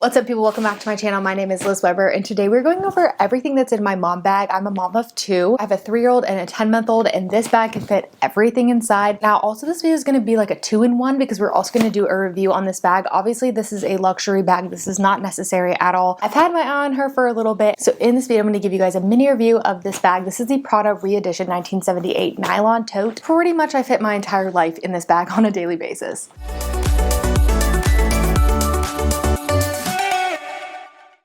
What's up, people? Welcome back to my channel. My name is Liz Weber, and today we're going over everything that's in my mom bag. I'm a mom of two. I have a 3-year-old and a 10-month-old, and this bag can fit everything inside. Now, also this video is going to be like a 2-in-1 because we're also going to do a review on this bag. Obviously, this is a luxury bag. This is not necessary at all. I've had my eye on her for a little bit. So in this video, I'm going to give you guys a mini review of this bag. This is the Prada Re-Edition 1978 nylon tote. Pretty much I fit my entire life in this bag on a daily basis.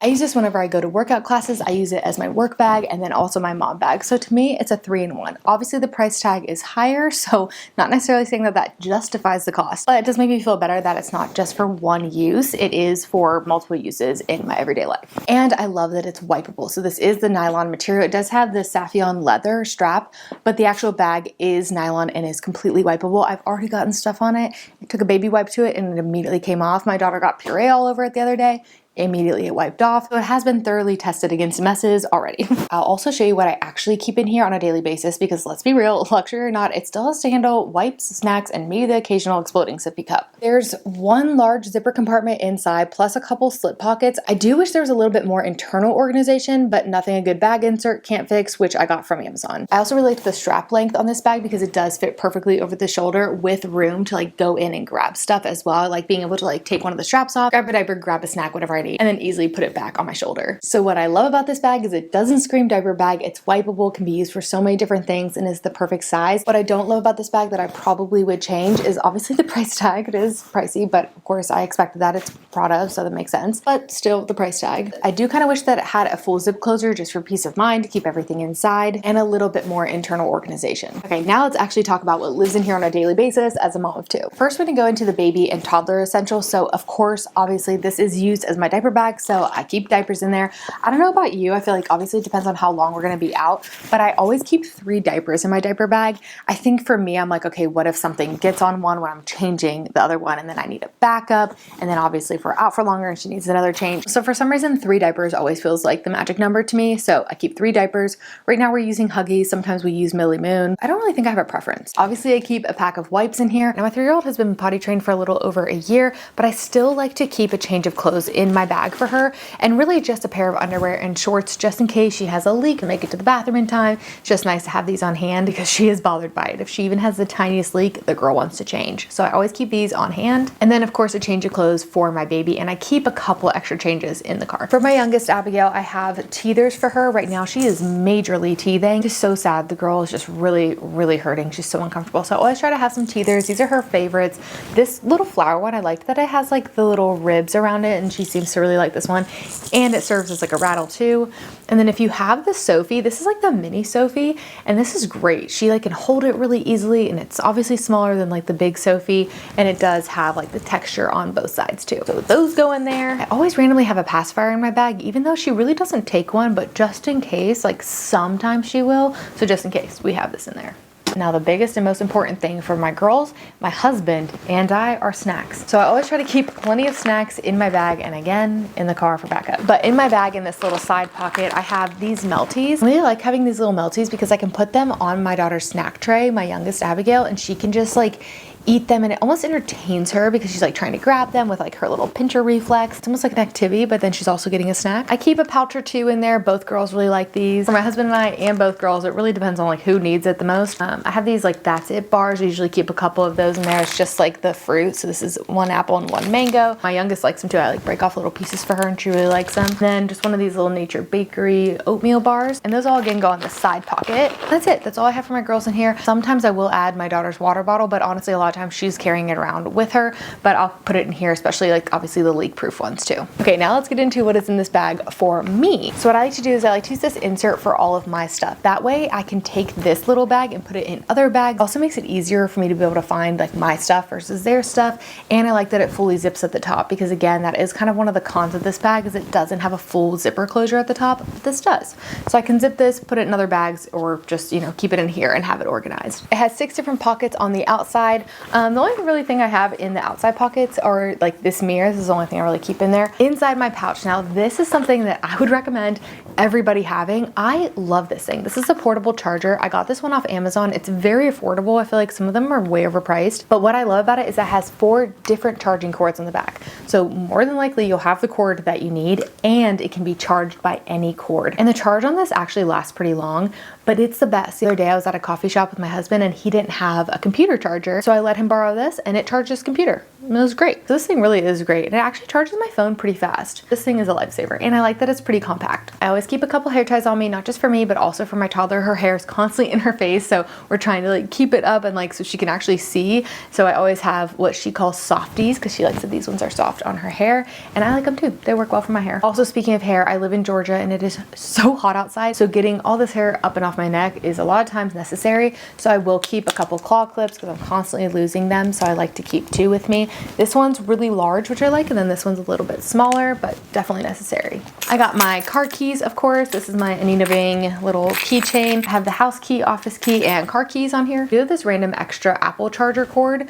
I use this whenever I go to workout classes. I use it as my work bag and then also my mom bag. So to me, it's a 3-in-1. Obviously the price tag is higher, so not necessarily saying that that justifies the cost, but it does make me feel better that it's not just for one use. It is for multiple uses in my everyday life. And I love that it's wipeable. So this is the nylon material. It does have the Saffiano leather strap, but the actual bag is nylon and is completely wipeable. I've already gotten stuff on it. I took a baby wipe to it and it immediately came off. My daughter got puree all over it the other day. Immediately it wiped off. So it has been thoroughly tested against messes already. I'll also show you what I actually keep in here on a daily basis because let's be real, luxury or not, it still has to handle wipes, snacks, and maybe the occasional exploding sippy cup. There's one large zipper compartment inside plus a couple slip pockets. I do wish there was a little bit more internal organization, but nothing a good bag insert can't fix, which I got from Amazon. I also really like the strap length on this bag because it does fit perfectly over the shoulder with room to like go in and grab stuff as well. I like being able to like take one of the straps off, grab a diaper, grab a snack, whatever I need, and then easily put it back on my shoulder. So what I love about this bag is it doesn't scream diaper bag. It's wipeable, can be used for so many different things, and is the perfect size. What I don't love about this bag that I probably would change is obviously the price tag. It is pricey, but of course I expected that. It's Prada, so that makes sense, but still the price tag. I do kind of wish that it had a full zip closure just for peace of mind to keep everything inside and a little bit more internal organization. Okay, now let's actually talk about what lives in here on a daily basis as a mom of two. First, we're gonna go into the baby and toddler essentials. So of course, obviously this is used as my diaper bag, so I keep diapers in there. I don't know about you, I feel like obviously it depends on how long we're gonna be out, but I always keep 3 diapers in my diaper bag. I think for me, I'm like, okay, what if something gets on one when I'm changing the other one and then I need a backup, and then obviously if we're out for longer and she needs another change. So for some reason, 3 diapers always feels like the magic number to me, so I keep 3 diapers. Right now we're using Huggies, sometimes we use Millie Moon. I don't really think I have a preference. Obviously I keep a pack of wipes in here. Now my 3-year-old has been potty trained for a little over a year, but I still like to keep a change of clothes in my bag for her, and really just a pair of underwear and shorts just in case she has a leak and make it to the bathroom in time. It's just nice to have these on hand because she is bothered by it. If she even has the tiniest leak, the girl wants to change. So I always keep these on hand. And then of course a change of clothes for my baby, and I keep a couple extra changes in the car. For my youngest, Abigail, I have teethers for her. Right now she is majorly teething. She's so sad. The girl is just really hurting. She's so uncomfortable. So I always try to have some teethers. These are her favorites. This little flower one, I liked that it has like the little ribs around it, and she seems to really like this one. And it serves as like a rattle too. And then if you have the Sophie, this is like the mini Sophie, and this is great. She like can hold it really easily, and it's obviously smaller than like the big Sophie, and it does have like the texture on both sides too. So those go in there. I always randomly have a pacifier in my bag, even though she really doesn't take one, but just in case, like sometimes she will. So just in case, we have this in there. Now the biggest and most important thing for my girls, my husband, and I are snacks. So I always try to keep plenty of snacks in my bag, and again, in the car for backup. But in my bag, in this little side pocket, I have these Melties. I really like having these little Melties because I can put them on my daughter's snack tray, my youngest Abigail, and she can just like eat them, and it almost entertains her because she's like trying to grab them with like her little pincher reflex. It's almost like an activity, but then she's also getting a snack. I keep a pouch or 2 in there. Both girls really like these. For my husband and I, and both girls, it really depends on like who needs it the most. I have these like That's It bars. I usually keep a couple of those in there. It's just like the fruit. So this is 1 apple and 1 mango. My youngest likes them too. I like break off little pieces for her and she really likes them. Then just one of these little Nature Bakery oatmeal bars. And those all again go in the side pocket. That's it. That's all I have for my girls in here. Sometimes I will add my daughter's water bottle, but honestly a lot of times she's carrying it around with her, but I'll put it in here, especially like obviously the leak proof ones too. Okay, now let's get into what is in this bag for me. So what I like to do is I like to use this insert for all of my stuff. That way I can take this little bag and put it in other bags. Also makes it easier for me to be able to find like my stuff versus their stuff. And I like that it fully zips at the top because again, that is kind of one of the cons of this bag is it doesn't have a full zipper closure at the top, but this does. So I can zip this, put it in other bags, or just, you know, keep it in here and have it organized. It has 6 different pockets on the outside. The only really thing I have in the outside pockets are like this mirror. This is the only thing I really keep in there. Inside my pouch. Now this is something that I would recommend everybody having. I love this thing. This is a portable charger. I got this one off Amazon. It's very affordable. I feel like some of them are way overpriced, but what I love about it is it has 4 different charging cords on the back. So more than likely you'll have the cord that you need, and it can be charged by any cord. And the charge on this actually lasts pretty long, but it's the best. The other day I was at a coffee shop with my husband and he didn't have a computer charger, so I let him borrow this and it charged his computer. It was great. So this thing really is great, and it actually charges my phone pretty fast. This thing is a lifesaver, and I like that it's pretty compact. I always keep a couple hair ties on me, not just for me, but also for my toddler. Her hair is constantly in her face, so we're trying to like keep it up and like so she can actually see. So I always have what she calls softies, because she likes that these ones are soft on her hair, and I like them too. They work well for my hair. Also, speaking of hair, I live in Georgia and it is so hot outside, so getting all this hair up and off my neck is a lot of times necessary. So I will keep a couple claw clips because I'm constantly losing them, so I like to keep 2 with me. This one's really large, which I like, and then this one's a little bit smaller, but definitely necessary. I got my car keys, of course. This is my Anita Bing little keychain. I have the house key, office key, and car keys on here. I do have this random extra Apple charger cord,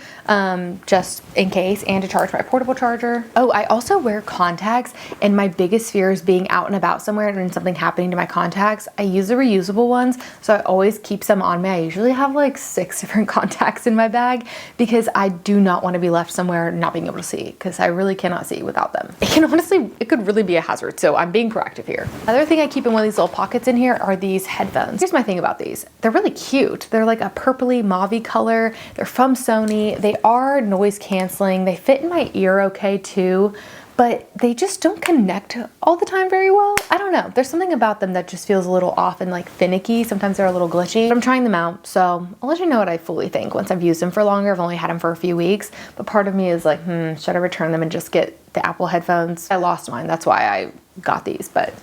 just in case, and to charge my portable charger. Oh, I also wear contacts, and my biggest fear is being out and about somewhere and something happening to my contacts. I use the reusable ones, so I always keep some on me. I usually have like 6 different contacts in my bag because I do not want to be left somewhere not being able to see, because I really cannot see without them. It can honestly, it could really be a hazard, so I'm being proactive here. Another thing I keep in one of these little pockets in here are these headphones. Here's my thing about these. They're really cute. They're like a purpley mauve color. They're from Sony. They are noise canceling. They fit in my ear okay too, but they just don't connect all the time very well. I don't know. There's something about them that just feels a little off and like finicky. Sometimes they're a little glitchy. But I'm trying them out, so I'll let you know what I fully think once I've used them for longer. I've only had them for a few weeks, but part of me is like, should I return them and just get the Apple headphones? I lost mine. That's why I got these, but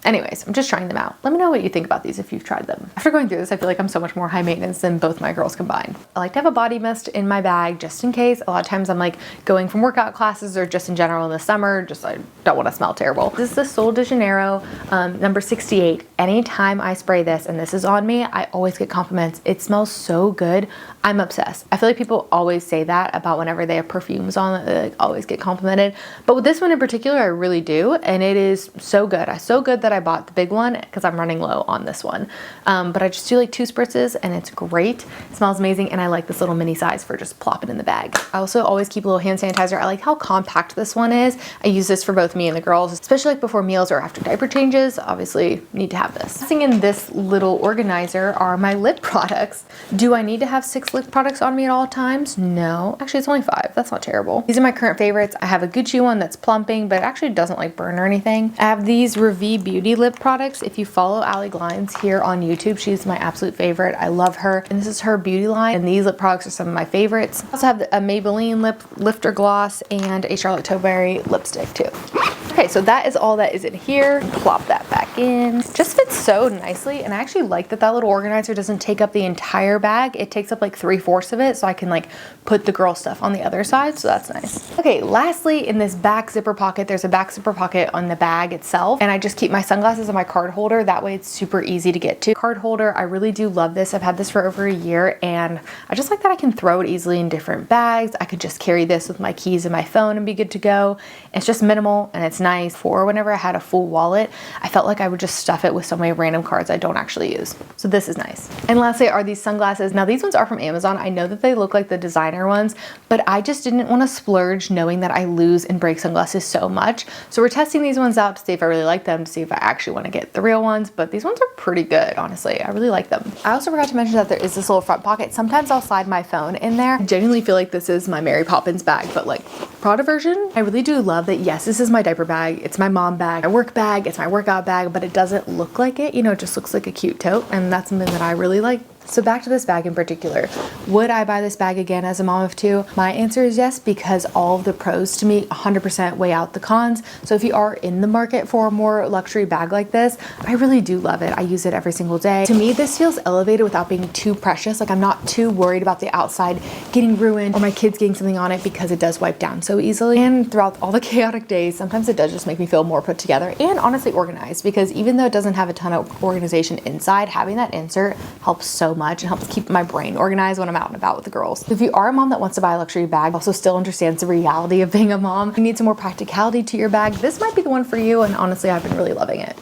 anyways, I'm just trying them out. Let me know what you think about these if you've tried them. After going through this, I feel like I'm so much more high maintenance than both my girls combined. I like to have a body mist in my bag just in case. A lot of times I'm like going from workout classes or just in general in the summer, just I don't want to smell terrible. This is the Sol de Janeiro number 68. Anytime I spray this and this is on me, I always get compliments. It smells so good. I'm obsessed. I feel like people always say that about whenever they have perfumes on, they like always get complimented. But with this one in particular, I really do. And it is so good. So good that I bought the big one because I'm running low on this one. But I just do like 2 spritzes and it's great. It smells amazing. And I like this little mini size for just plopping in the bag. I also always keep a little hand sanitizer. I like how compact this one is. I use this for both me and the girls, especially like before meals or after diaper changes. Obviously need to have this. Sitting in this little organizer are my lip products. Do I need to have 6 lip products on me at all times? No, actually it's only 5. That's not terrible. These are my current favorites. I have a Gucci one that's plumping, but it actually doesn't like burn or anything. I have these Revi Beauty lip products. If you follow Allie Glines here on YouTube, she's my absolute favorite. I love her. And this is her beauty line. And these lip products are some of my favorites. I also have a Maybelline lip lifter gloss and a Charlotte Tilbury lipstick too. Okay, so that is all that is in here. Plop that back in. Just fits so nicely, and I actually like that that little organizer doesn't take up the entire bag. It takes up like 3/4 of it, so I can like put the girl stuff on the other side, so that's nice. Okay, lastly, in this back zipper pocket, there's a back zipper pocket on the bag itself, and I just keep my sunglasses and my card holder. That way it's super easy to get to. Card holder, I really do love this. I've had this for over a year, and I just like that I can throw it easily in different bags. I could just carry this with my keys and my phone and be good to go. It's just minimal, and it's nice. For whenever I had a full wallet, I felt like I would just stuff it with so many random cards I don't actually use. So this is nice. And lastly are these sunglasses. Now these ones are from Amazon. I know that they look like the designer ones, but I just didn't want to splurge knowing that I lose and break sunglasses so much. So we're testing these ones out to see if I really like them, to see if I actually want to get the real ones, but these ones are pretty good, honestly. I really like them. I also forgot to mention that there is this little front pocket. Sometimes I'll slide my phone in there. I genuinely feel like this is my Mary Poppins bag, but like Prada version. I really do love that. Yes, this is my diaper bag. It's my mom bag, my work bag, it's my workout bag, but it doesn't look like it. You know, it just looks like a cute tote, and that's something that I really like. So back to this bag in particular. Would I buy this bag again as a mom of 2? My answer is yes, because all of the pros to me 100% weigh out the cons. So if you are in the market for a more luxury bag like this, I really do love it. I use it every single day. To me, this feels elevated without being too precious. Like I'm not too worried about the outside getting ruined or my kids getting something on it, because it does wipe down so easily. And throughout all the chaotic days, sometimes it does just make me feel more put together and honestly organized, because even though it doesn't have a ton of organization inside, having that insert helps so so much and helps keep my brain organized when I'm out and about with the girls. If you are a mom that wants to buy a luxury bag, also still understands the reality of being a mom, you need some more practicality to your bag, this might be the one for you, and honestly, I've been really loving it.